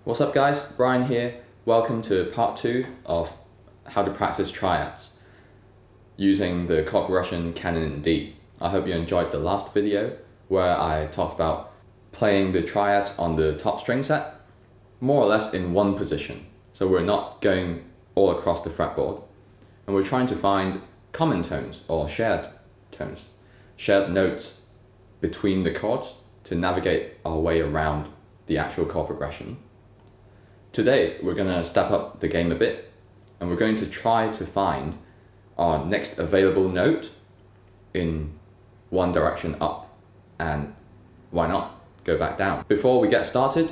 What's up guys, Bryan here. Welcome to part 2 of how to practice triads using the chord progression canon in D. I hope you enjoyed the last video where I talked about playing the triads on the top string set, more or less in one position. So we're not going all across the fretboard, and we're trying to find common tones or shared tones, shared notes between the chords to navigate our way around the actual chord progression. Today, we're going to step up the game a bit, and we're going to try to find our next available note in one direction up, and why not go back down. Before we get started,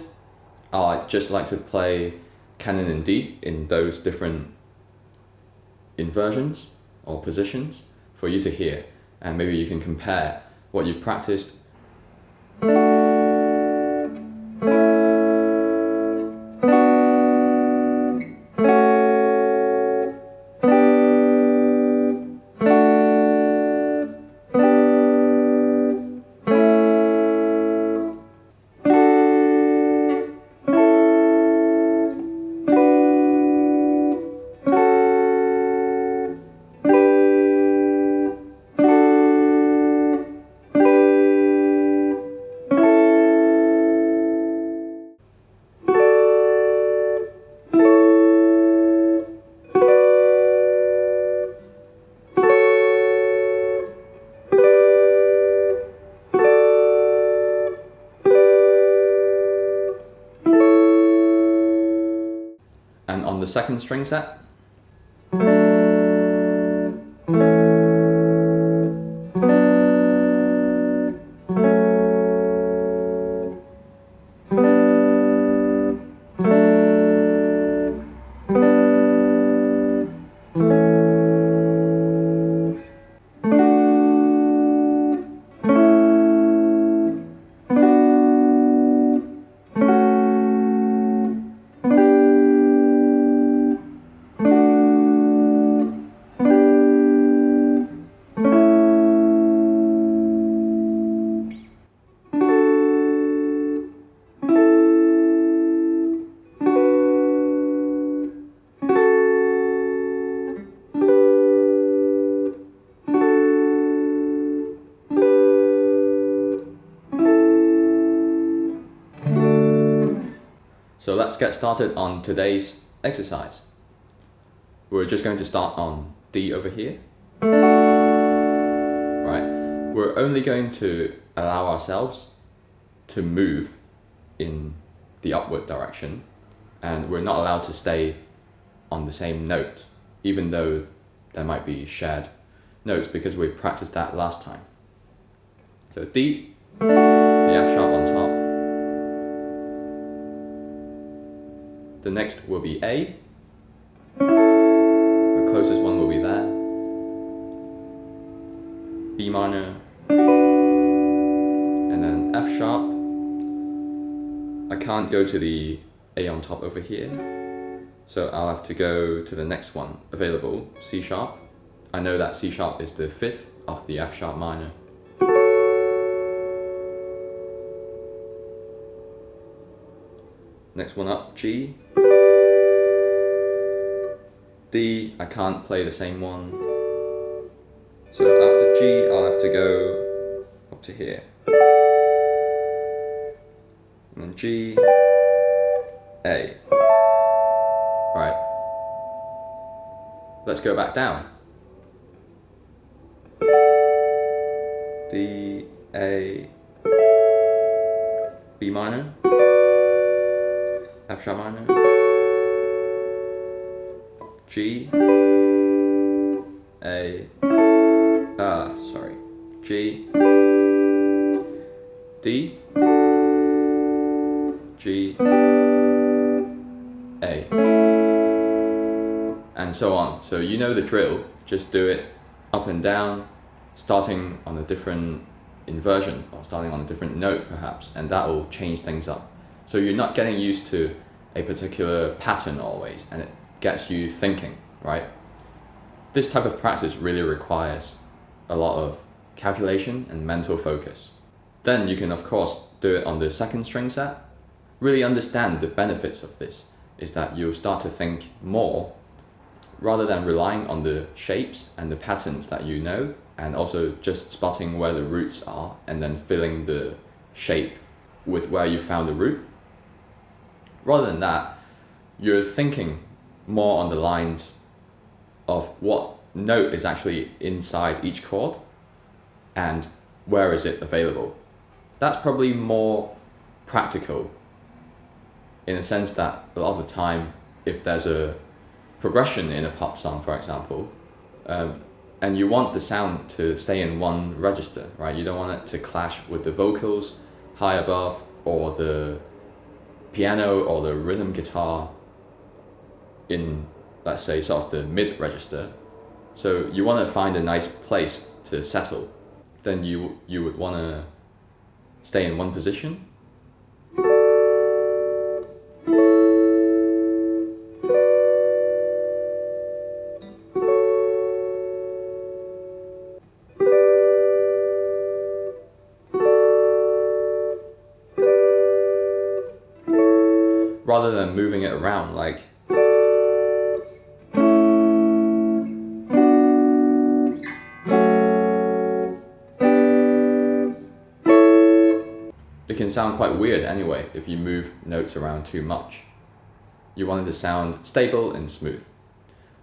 I'd just like to play canon in D in those different inversions or positions for you to hear, and maybe you can compare what you've practiced and on the second string set. So let's get started on today's exercise. We're just going to start on D over here. Right. We're only going to allow ourselves to move in the upward direction, and we're not allowed to stay on the same note, even though there might be shared notes, because we've practiced that last time. So D, the F sharp on top. The next will be A. The closest one will be there. B minor. And then F sharp. I can't go to the A on top over here, so I'll have to go to the next one available, C sharp. I know that C sharp is the 5th of the F sharp minor. Next one up, G. D, I can't play the same one. So after G, I'll have to go up to here. And then G, A. Right. Let's go back down. D, A, B minor, F sharp minor, G, A, G, D, G, A, and so on. So you know the drill, just do it up and down, starting on a different inversion or starting on a different note perhaps, and that will change things up. So you're not getting used to a particular pattern always, and it gets you thinking, right? This type of practice really requires a lot of calculation and mental focus. Then you can of course do it on the second string set, really understand the benefits of this is that you'll start to think more rather than relying on the shapes and the patterns that you know, and also just spotting where the roots are and then filling the shape with where you found the root. Rather than that, you're thinking more on the lines of what note is actually inside each chord and where is it available. That's probably more practical in the sense that a lot of the time, if there's a progression in a pop song, for example, and you want the sound to stay in one register, right? You don't want it to clash with the vocals high above, or the piano or the rhythm guitar in, let's say, sort of the mid register. So you want to find a nice place to settle. Then you would want to stay in one position. Rather than moving it around like it can sound quite weird anyway if you move notes around too much. You want it to sound stable and smooth.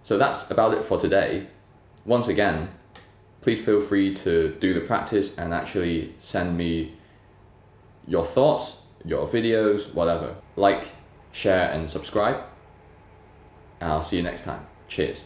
So that's about it for today. Once again, please feel free to do the practice and actually send me your thoughts, your videos, whatever. Like, share and subscribe, and I'll see you next time. Cheers.